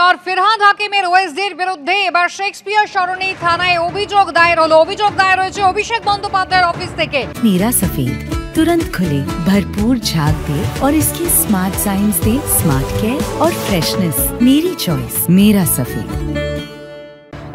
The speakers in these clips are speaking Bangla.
মেয়র ফিরহাদ হাকিমের ওএসডির বিরুদ্ধে এবার শেক্সপিয়ার সরণি থানায় অভিযোগ দায়ের হলো। অভিযোগ দায়ের হয়েছে অভিষেক বন্দ্যোপাধ্যায়ের অফিস থেকে। मीरा सफेद तुरंत खुले, भरपूर झाग दे और इसकी स्मार्ट साइंस दे स्मार्ट केयर और फ्रेशनेस। मेरी चॉइस मेरा सफेद।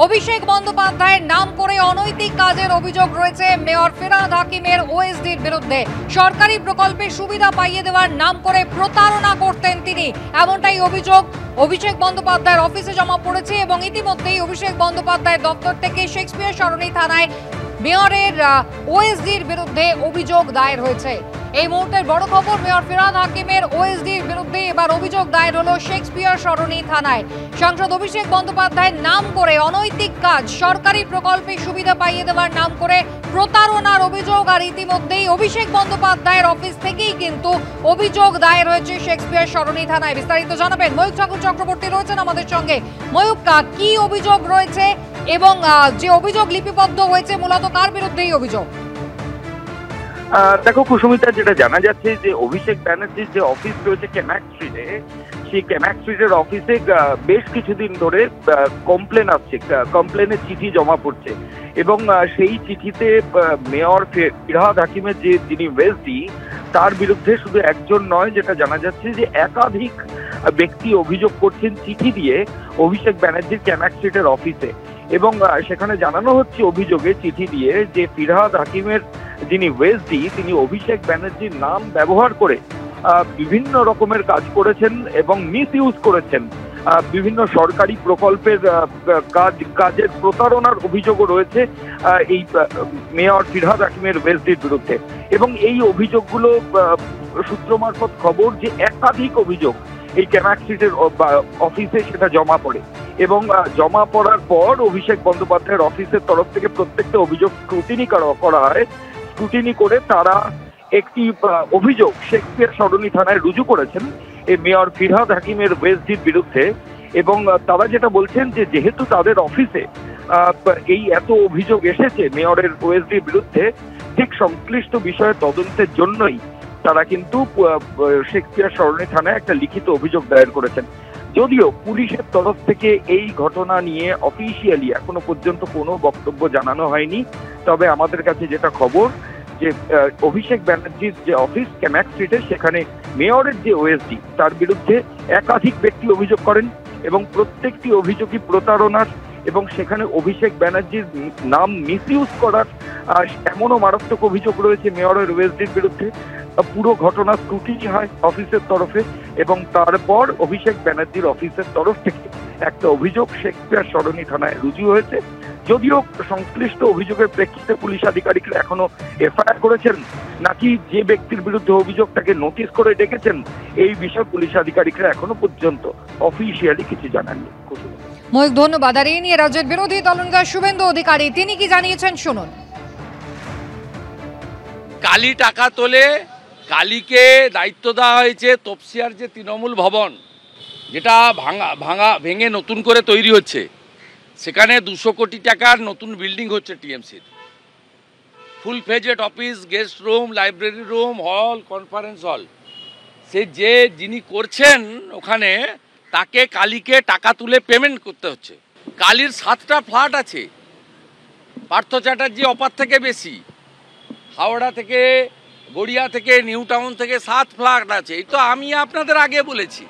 অভিষেক বন্দ্যোপাধ্যায়ের নাম করে অনৈতিক কাজের অভিযোগ রয়েছে মেয়র ফিরহাদ হাকিমের ওএসডির বিরুদ্ধে। সরকারি প্রকল্পে সুবিধা পাইয়ে দেওয়ার নাম করে প্রতারণা করতেন তিনি, এমনটাই অভিযোগ অভিষেক বন্দ্যোপাধ্যায়ের অফিসে জমা পড়েছে এবং ইতিমধ্যেই অভিষেক বন্দ্যোপাধ্যায়ের দপ্তর থেকে শেক্সপিয়ার সরণি থানায় মেয়রের ওএসডির বিরুদ্ধে অভিযোগ দায়ের হয়েছে। এই মুহূর্তের বড় খবর, মেয়র ফিরহাদ হাকিমের ওএসডির বিরুদ্ধে এবার অভিযোগ দায়ের হলো শেক্সপিয়ার সরণি থানায়। সাংসদ অভিষেক বন্দ্যোপাধ্যায়ের নাম করে অনৈতিক কাজ, সরকারি প্রকল্পে সুবিধা পাইয়ে দেওয়ার নাম করে প্রতারণার অভিযোগ, আর ইতিমধ্যেই অভিষেক বন্দ্যোপাধ্যায়ের অফিস থেকেই কিন্তু অভিযোগ দায়ের হয়েছে শেক্সপিয়ার সরণি থানায়। বিস্তারিত জানাবেন ময়ূক ঠাকুর চক্রবর্তী রয়েছেন আমাদের সঙ্গে। ময়ূক, কি অভিযোগ রয়েছে এবং যে অভিযোগ লিপিবদ্ধ হয়েছে মূলত কার বিরুদ্ধে এই অভিযোগ? দেখো কুসুমিতা, যেটা জানা যাচ্ছে যে অভিষেক ব্যানার্জির যে অফিস রয়েছে ক্যামাক স্ট্রিটে, সেই ক্যামাক স্ট্রিটের অফিসে বেশ কিছুদিন ধরে কমপ্লেন আসছে, কমপ্লেনের চিঠি জমা পড়ছে এবং সেই চিঠিতে মেয়র ফিরহাদ হাকিমের যিনি ওএসডি তার বিরুদ্ধে শুধু একজন নয়, যেটা জানা যাচ্ছে যে একাধিক ব্যক্তি অভিযোগ করছেন চিঠি দিয়ে অভিষেক ব্যানার্জির ক্যামাক স্ট্রিটের অফিসে। এবং সেখানে জানানো হচ্ছে অভিযোগে চিঠি দিয়ে যে ফিরহাদ হাকিমের যিনি ওএসডি তিনি অভিষেক ব্যানার্জির নাম ব্যবহার করে বিভিন্ন রকমের কাজ করেছেন এবং মিস ইউজ করেছেন। বিভিন্ন সরকারি প্রকল্পের কাজের প্রতারণার অভিযোগও রয়েছে এই মেয়র ফিরহাদ হাকিমের ওএসডির বিরুদ্ধে। এবং এই অভিযোগগুলো সূত্র মারফত খবর যে একাধিক অভিযোগ এই ক্যামাক স্ট্রিটের অফিসে সেটা জমা পড়ে এবং জমা পড়ার পর অভিষেক বন্দ্যোপাধ্যায়ের অফিসের তরফ থেকে প্রত্যেকটা অভিযোগ স্ক্রুটিনি করা হয়। স্ক্রুটিনি করে তারা একটি অভিযোগ শেক্সপিয়ার সরণি থানায় রুজু করেছেন এই মেয়র ফিরহাদ হাকিমের ওএসডির বিরুদ্ধে। এবং তারা যেটা বলছেন যে যেহেতু তাদের অফিসে এই এত অভিযোগ এসেছে মেয়রের ওএসডির বিরুদ্ধে, ঠিক সংশ্লিষ্ট বিষয়ে তদন্তের জন্যই তারা কিন্তু শেক্সপিয়ার সরণি থানায় একটা লিখিত অভিযোগ দায়ের করেছেন। যদিও পুলিশের তরফ থেকে এই ঘটনা নিয়ে অফিসিয়ালি এখনো পর্যন্ত কোনো বক্তব্য জানানো হয়নি, তবে আমাদের কাছে যেটা খবর যে অভিষেক ব্যানার্জির যে অফিস ক্যামাক স্ট্রিটে, সেখানে মেয়রের যে ওএসডি তার বিরুদ্ধে একাধিক ব্যক্তি অভিযোগ করেন এবং প্রত্যেকটি অভিযোগই প্রতারণার এবং সেখানে অভিষেক ব্যানার্জির নাম মিসইউজ করার এমনও মারাত্মক অভিযোগ রয়েছে মেয়রের ওএসডির বিরুদ্ধে। পুরো ঘটনা স্ক্রুটিনি হয় অফিসের তরফে এবং তারপর অভিষেক ব্যানার্জির অফিসের তরফ থেকে একটা অভিযোগ শেক্সপিয়ার সরণি থানায় রুজু হয়েছে। যদিও সংশ্লিষ্ট অভিযোগের প্রেক্ষিতে পুলিশ আধিকারিকরা এখনো এফআইআর করেছেন নাকি যে ব্যক্তির বিরুদ্ধে অভিযোগ তাকে নোটিশ করে ডেকেছেন, এই বিষয়ে পুলিশ আধিকারিকরা এখনো পর্যন্ত অফিসিয়ালি কিছু জানাননি। ময়ূক, ধন্যবাদ। আর এই নিয়ে রাজ্যের বিরোধী দলনেতা শুভেন্দু অধিকারী তিনি কি জানিয়েছেন শুনুন। কালি টাকা তোলে, কালীকে দায়িত্ব দেওয়া হয়েছে তপসিয়ার যে তৃণমূল ভবন যেটা ভেঙে নতুন করে তৈরি হচ্ছে, সেখানে 200 কোটি টাকার নতুন বিল্ডিং হচ্ছে টিএমসির। Full phased office, guest room, library room, hall, conference hall. যিনি করছেন ওখানে তাকে কালীকে টাকা তুলে পেমেন্ট করতে হচ্ছে। কালীর 7টা ফ্ল্যাট আছে, পার্থ চ্যাটার্জি অপার থেকে বেশি, হাওড়া থেকে, গড়িয়া থেকে, নিউ টাউন থেকে 7 ফ্ল্যাট আছে। এই তো আমি আপনাদের আগে বলেছি।